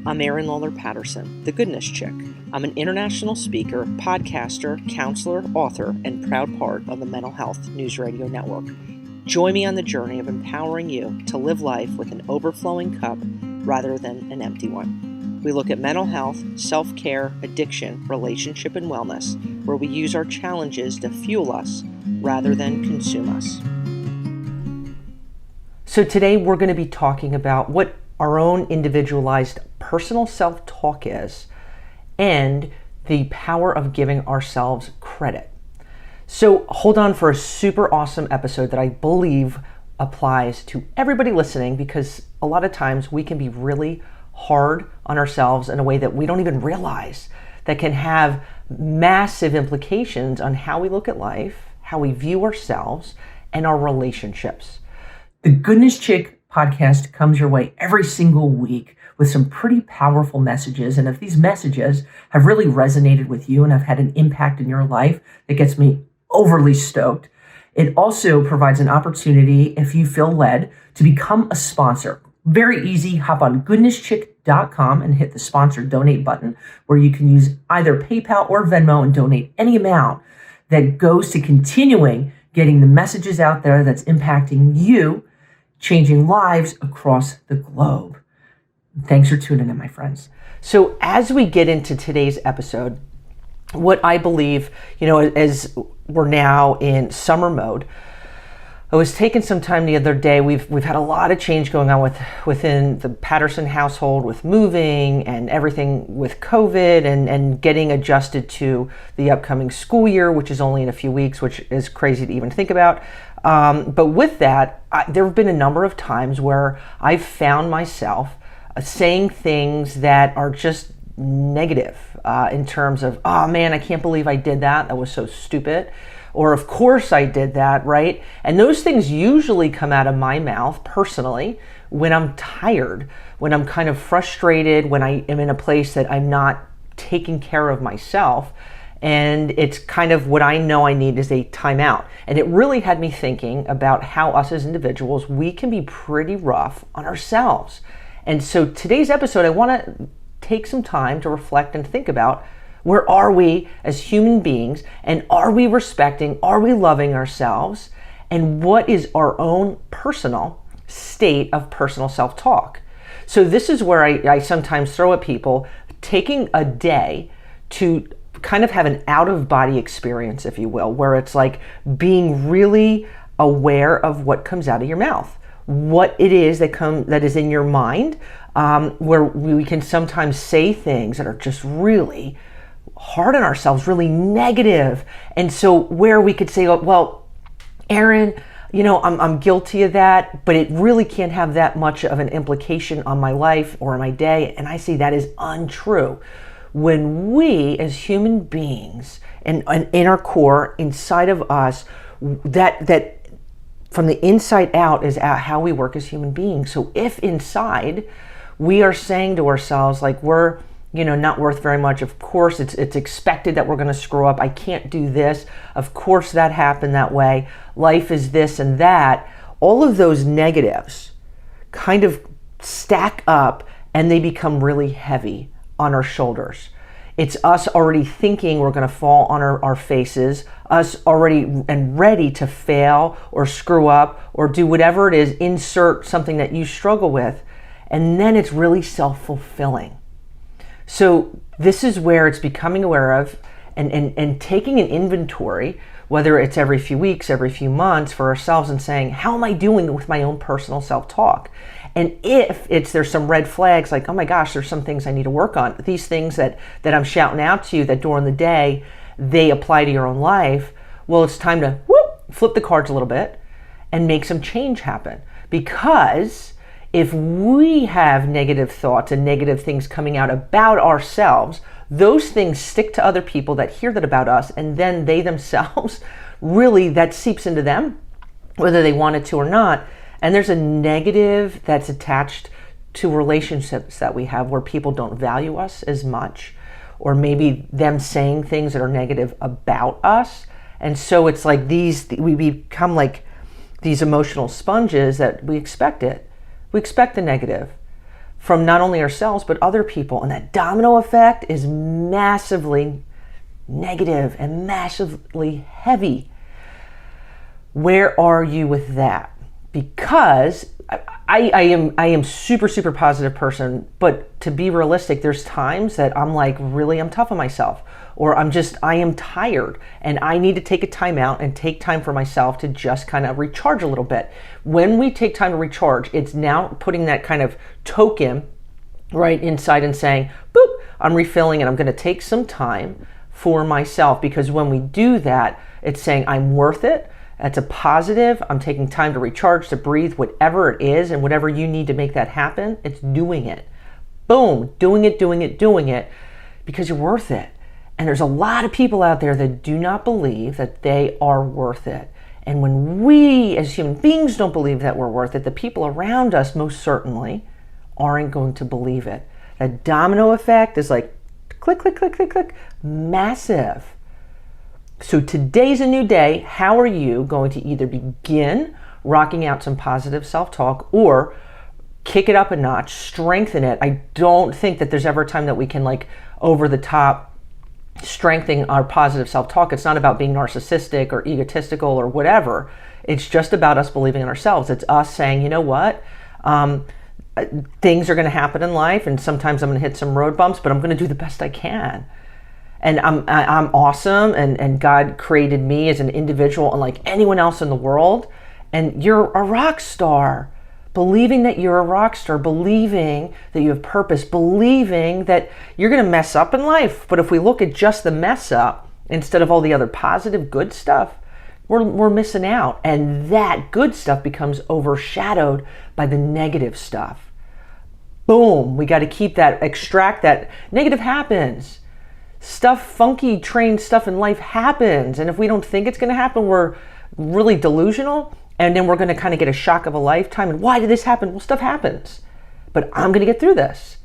I'm Erin Lawler Patterson, the Goodness Chick. I'm an international speaker, podcaster, counselor, author, and proud part of the Mental Health News Radio Network. Join me on the journey of empowering you to live life with an overflowing cup rather than an empty one. We look at mental health, self-care, addiction, relationship, and wellness, where we use our challenges to fuel us rather than consume us. So today we're going to be talking about what our own individualized personal self-talk is and the power of giving ourselves credit. So hold on for a super awesome episode that I believe applies to everybody listening, because a lot of times we can be really hard on ourselves in a way that we don't even realize, that can have massive implications on how we look at life, how we view ourselves, and our relationships. The Goodness Chick podcast comes your way every single week with some pretty powerful messages. And if these messages have really resonated with you and have had an impact in your life, that gets me overly stoked. It also provides an opportunity, if you feel led, to become a sponsor. Very easy. Hop on goodnesschick.com and hit the sponsor donate button, where you can use either PayPal or Venmo and donate any amount that goes to continuing getting the messages out there that's impacting you, changing lives across the globe. Thanks for tuning in, my friends. So as we get into today's episode, what I believe, as we're now in summer mode, I was taking some time the other day. We've had a lot of change going on within the Patterson household, with moving and everything with COVID and getting adjusted to the upcoming school year, which is only in a few weeks, which is crazy to even think about. But with that, there have been a number of times where I've found myself saying things that are just negative in terms of, oh man, I can't believe I did that. That was so stupid. Or of course I did that, right? And those things usually come out of my mouth personally when I'm tired, when I'm kind of frustrated, when I am in a place that I'm not taking care of myself. And it's kind of what I know I need is a timeout. And it really had me thinking about how us as individuals, we can be pretty rough on ourselves. And so today's episode, I want to take some time to reflect and think about, where are we as human beings, and are we respecting, are we loving ourselves, and what is our own personal state of personal self-talk? So this is where I sometimes throw at people taking a day to kind of have an out-of-body experience, if you will, where it's like being really aware of what comes out of your mouth, what it is that is in your mind, where we can sometimes say things that are just really hard on ourselves, really negative. And so where we could say, oh, well, Erin, I'm guilty of that, but it really can't have that much of an implication on my life or my day. And I say that is untrue. When we as human beings and in our core, inside of us, that from the inside out is how we work as human beings. So if inside we are saying to ourselves, like, we're not worth very much. Of course, it's expected that we're going to screw up. I can't do this. Of course, that happened that way. Life is this and that. All of those negatives kind of stack up and they become really heavy on our shoulders. It's us already thinking we're going to fall on our faces, us already and ready to fail or screw up or do whatever it is, insert something that you struggle with. And then it's really self-fulfilling. So this is where it's becoming aware of and taking an inventory, whether it's every few weeks, every few months, for ourselves, and saying, how am I doing with my own personal self-talk? And if there's some red flags, like, oh my gosh, there's some things I need to work on. These things that I'm shouting out to you that during the day, they apply to your own life. Well, it's time to flip the cards a little bit and make some change happen. Because if we have negative thoughts and negative things coming out about ourselves, those things stick to other people that hear that about us, and then they themselves, really, that seeps into them, whether they want it to or not. And there's a negative that's attached to relationships that we have where people don't value us as much, or maybe them saying things that are negative about us. And so it's like we become like these emotional sponges that we expect it. We expect the negative. from not only ourselves, but other people. And that domino effect is massively negative and massively heavy. Where are you with that? Because I am super positive person, but to be realistic, there's times that I'm like, really, I'm tough on myself, or I am tired and I need to take a time out and take time for myself to just kind of recharge a little bit. When we take time to recharge, it's now putting that kind of token right inside and saying, boop, I'm refilling and I'm going to take some time for myself, because when we do that, it's saying I'm worth it. That's a positive. I'm taking time to recharge, to breathe, whatever it is, and whatever you need to make that happen, it's doing it. Boom, doing it, because you're worth it. And there's a lot of people out there that do not believe that they are worth it. And when we as human beings don't believe that we're worth it, the people around us most certainly aren't going to believe it. That domino effect is like click, click, click, click, click, massive. So today's a new day. How are you going to either begin rocking out some positive self-talk or kick it up a notch, strengthen it? I don't think that there's ever a time that we can like over the top strengthen our positive self-talk. It's not about being narcissistic or egotistical or whatever. It's just about us believing in ourselves. It's us saying, you know what? Things are going to happen in life, and sometimes I'm going to hit some road bumps, but I'm going to do the best I can. And I'm awesome, and God created me as an individual unlike anyone else in the world. And you're a rock star. Believing that you're a rock star, believing that you have purpose, believing that you're going to mess up in life. But if we look at just the mess up instead of all the other positive, good stuff, we're missing out. And that good stuff becomes overshadowed by the negative stuff. Boom, we got to keep that, extract that. Negative happens. Stuff, funky, trained stuff in life happens. And if we don't think it's going to happen, we're really delusional. And then we're going to kind of get a shock of a lifetime. And why did this happen? Well, stuff happens. But I'm going to get through this.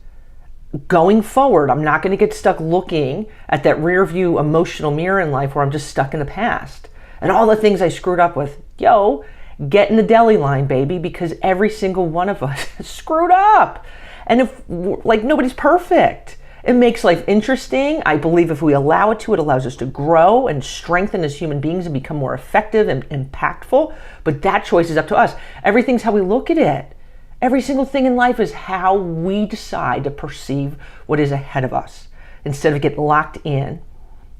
Going forward, I'm not going to get stuck looking at that rear view emotional mirror in life where I'm just stuck in the past. And all the things I screwed up with. Yo, get in the deli line, baby, because every single one of us screwed up. And if, like, nobody's perfect. It makes life interesting. I believe if we allow it to, it allows us to grow and strengthen as human beings and become more effective and impactful. But that choice is up to us. Everything's how we look at it. Every single thing in life is how we decide to perceive what is ahead of us instead of getting locked in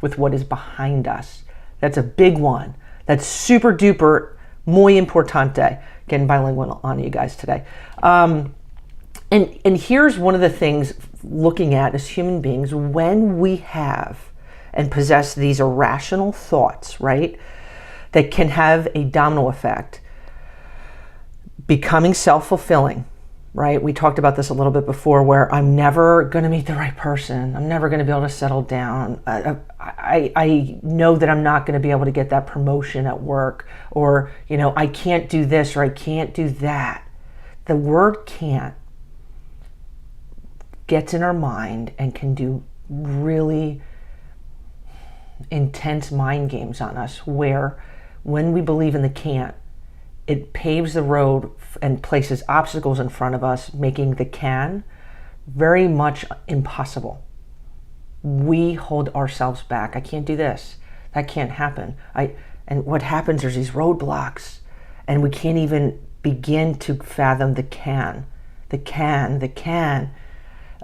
with what is behind us. That's a big one. That's super duper, muy importante. Getting bilingual on you guys today. And here's one of the things looking at as human beings, when we have and possess these irrational thoughts, right, that can have a domino effect, becoming self-fulfilling, right? We talked about this a little bit before, where I'm never going to meet the right person. I'm never going to be able to settle down. I know that I'm not going to be able to get that promotion at work, or, you know, I can't do this or I can't do that. The word can't gets in our mind and can do really intense mind games on us, where when we believe in the can't, it paves the road and places obstacles in front of us, making the can very much impossible. We hold ourselves back. I can't do this. That can't happen. And what happens, there's these roadblocks, and we can't even begin to fathom the can.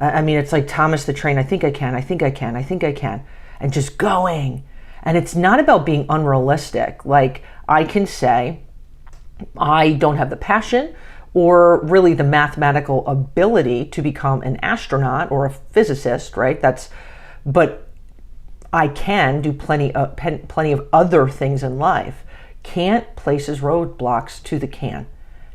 I mean, it's like Thomas the Train. I think I can. And just going. And it's not about being unrealistic. Like, I can say, I don't have the passion or really the mathematical ability to become an astronaut or a physicist, right? But I can do plenty of other things in life. Can't places roadblocks to the can.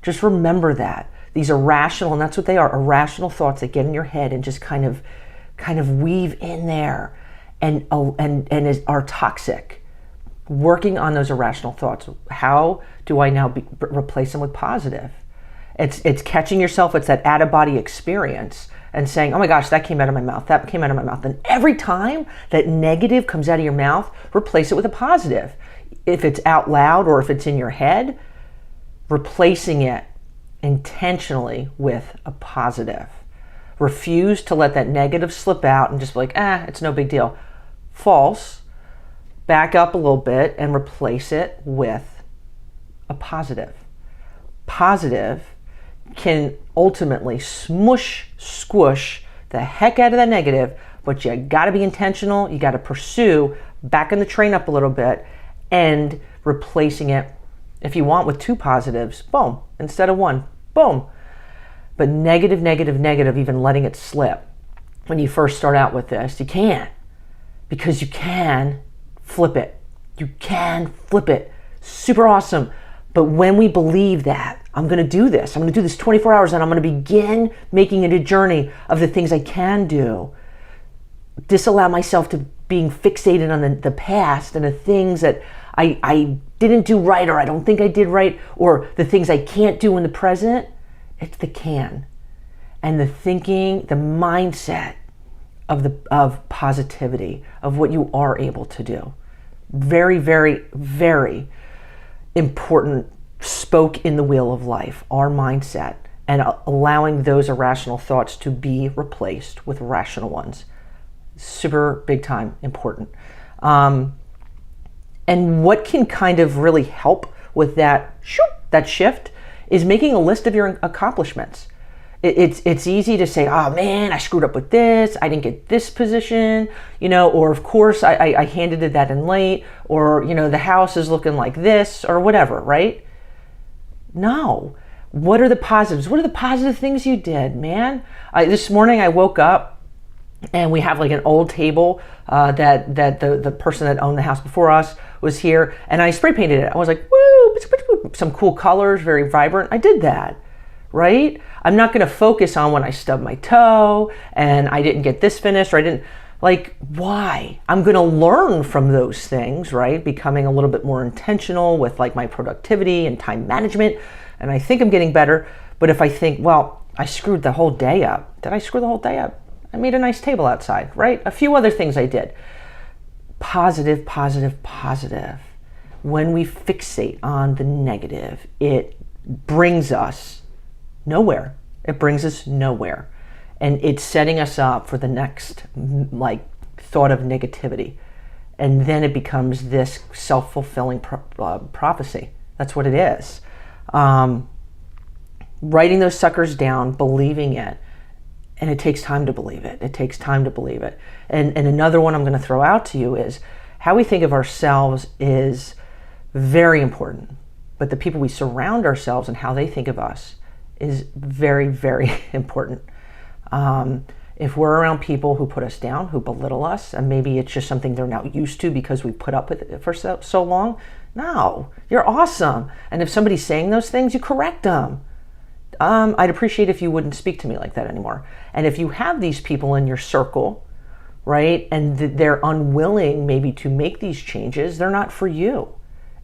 Just remember that. These irrational, and that's what they are, irrational thoughts that get in your head and just kind of weave in there and are toxic. Working on those irrational thoughts. How do I now replace them with positive? It's catching yourself. It's that out-of-body experience and saying, oh my gosh, that came out of my mouth. That came out of my mouth. And every time that negative comes out of your mouth, replace it with a positive. If it's out loud or if it's in your head, replacing it intentionally with a positive. Refuse to let that negative slip out and just be like, it's no big deal. False. Back up a little bit and replace it with a positive. Positive can ultimately squish the heck out of that negative, but you got to be intentional. You got to pursue backing the train up a little bit and replacing it, if you want, with 2 positives. Boom. Instead of 1. Boom. But negative, even letting it slip. When you first start out with this, you can't, because you can flip it. You can flip it. Super awesome. But when we believe that, I'm going to do this. I'm going to do this 24 hours and I'm going to begin making it a journey of the things I can do. Disallow myself to being fixated on the past and the things that I didn't do right, or I don't think I did right, or the things I can't do in the present. It's the can. And the thinking, the mindset of positivity, of what you are able to do. Very, very, very important spoke in the wheel of life, our mindset, and allowing those irrational thoughts to be replaced with rational ones. Super big time important. And what can kind of really help with that shift is making a list of your accomplishments. It's easy to say, oh man, I screwed up with this, I didn't get this position, or of course I handed that in late, or the house is looking like this, or whatever, right? No. What are the positives? What are the positive things you did, man? This morning I woke up and we have like an old table that the person that owned the house before us was here, and I spray painted it. I was like, woo, some cool colors, very vibrant. I did that, right? I'm not going to focus on when I stubbed my toe and I didn't get this finished, or I didn't, why? I'm going to learn from those things, right? Becoming a little bit more intentional with like my productivity and time management. And I think I'm getting better. But if I think, well, I screwed the whole day up. Did I screw the whole day up? I made a nice table outside, right? A few other things I did. Positive. When we fixate on the negative, it brings us nowhere. It brings us nowhere. And it's setting us up for the next thought of negativity. And then it becomes this self-fulfilling prophecy. That's what it is. Writing those suckers down, believing it. And it takes time to believe it. And another one I'm going to throw out to you is how we think of ourselves is very important. But the people we surround ourselves and how they think of us is very, very important. If we're around people who put us down, who belittle us, and maybe it's just something they're now used to because we put up with it for so long, no, you're awesome. And if somebody's saying those things, you correct them. I'd appreciate if you wouldn't speak to me like that anymore. And if you have these people in your circle, right, and they're unwilling maybe to make these changes, they're not for you.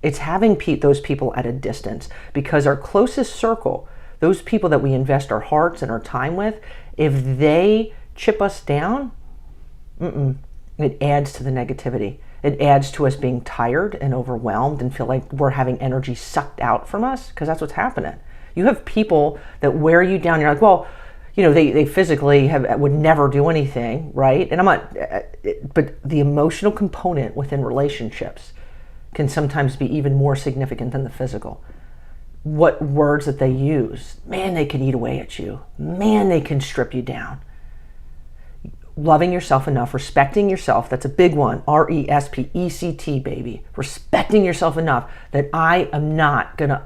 It's having those people at a distance, because our closest circle, those people that we invest our hearts and our time with, if they chip us down, it adds to the negativity. It adds to us being tired and overwhelmed and feel like we're having energy sucked out from us, because that's what's happening. You have people that wear you down. You're like, well, they physically would never do anything, right? And I'm not, but the emotional component within relationships can sometimes be even more significant than the physical. What words that they use, man, they can eat away at you. Man, they can strip you down. Loving yourself enough, respecting yourself, that's a big one. RESPECT, baby. Respecting yourself enough that I am not going to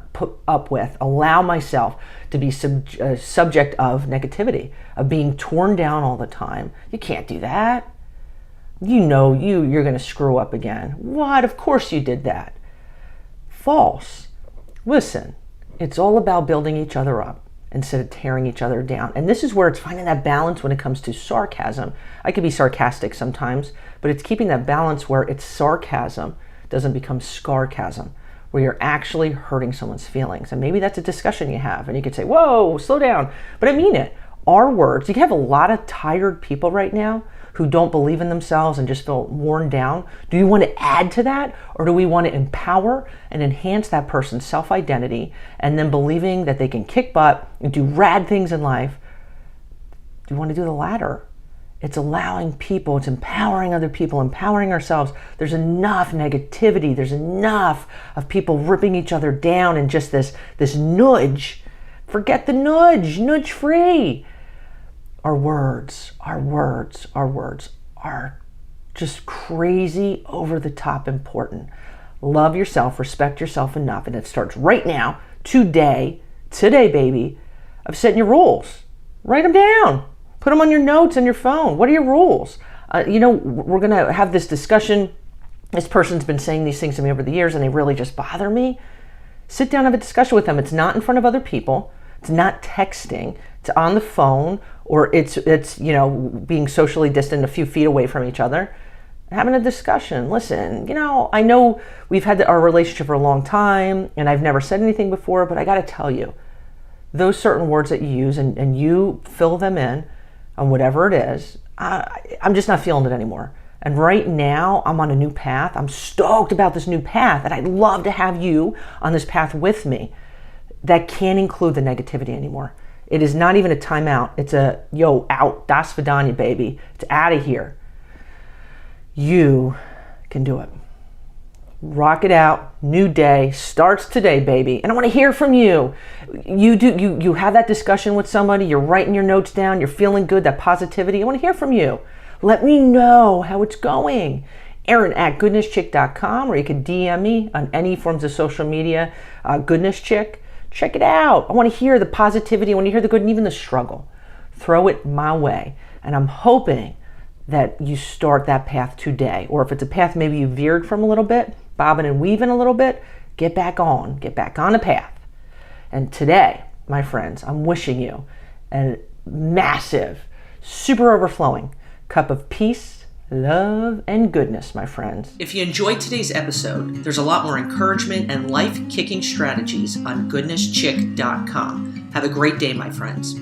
allow myself to be subject of negativity, of being torn down all the time. You can't do that. You're going to screw up again. What? Of course you did that. False. Listen, it's all about building each other up instead of tearing each other down. And this is where it's finding that balance when it comes to sarcasm. I can be sarcastic sometimes, but it's keeping that balance where it's sarcasm doesn't become scarcasm, where you're actually hurting someone's feelings. And maybe that's a discussion you have, and you could say, whoa, slow down. But I mean it. Our words, you have a lot of tired people right now who don't believe in themselves and just feel worn down. Do you want to add to that, or do we want to empower and enhance that person's self-identity and then believing that they can kick butt and do rad things in life Do you want to do the latter? It's allowing people, it's empowering other people, empowering ourselves. There's enough negativity. There's enough of people ripping each other down and just this nudge. Forget the nudge free. Our words are just crazy, over the top important. Love yourself, respect yourself enough. And it starts right now, today, baby, of setting your rules. Write them down. Put them on your notes on your phone. What are your rules? We're going to have this discussion. This person's been saying these things to me over the years and they really just bother me. Sit down and have a discussion with them. It's not in front of other people. It's not texting. It's on the phone, or it's being socially distant a few feet away from each other. Having a discussion. Listen, I know we've had our relationship for a long time and I've never said anything before, but I got to tell you, those certain words that you use and you fill them in on whatever it is, I'm just not feeling it anymore. And right now I'm on a new path. I'm stoked about this new path and I'd love to have you on this path with me. That can't include the negativity anymore. It is not even a timeout. It's a out. Das Vidanya, baby. It's out of here. You can do it. Rock it out. New day starts today, baby. And I want to hear from you. You have that discussion with somebody. You're writing your notes down. You're feeling good, that positivity. I want to hear from you. Let me know how it's going. Aaron@goodnesschick.com, or you can DM me on any forms of social media. Goodness Chick. Check it out. I want to hear the positivity. I want to hear the good and even the struggle. Throw it my way. And I'm hoping that you start that path today. Or if it's a path maybe you veered from a little bit, bobbing and weaving a little bit, get back on the path. And today, my friends, I'm wishing you a massive, super overflowing cup of peace, love, and goodness, my friends. If you enjoyed today's episode, there's a lot more encouragement and life-kicking strategies on goodnesschick.com. Have a great day, my friends.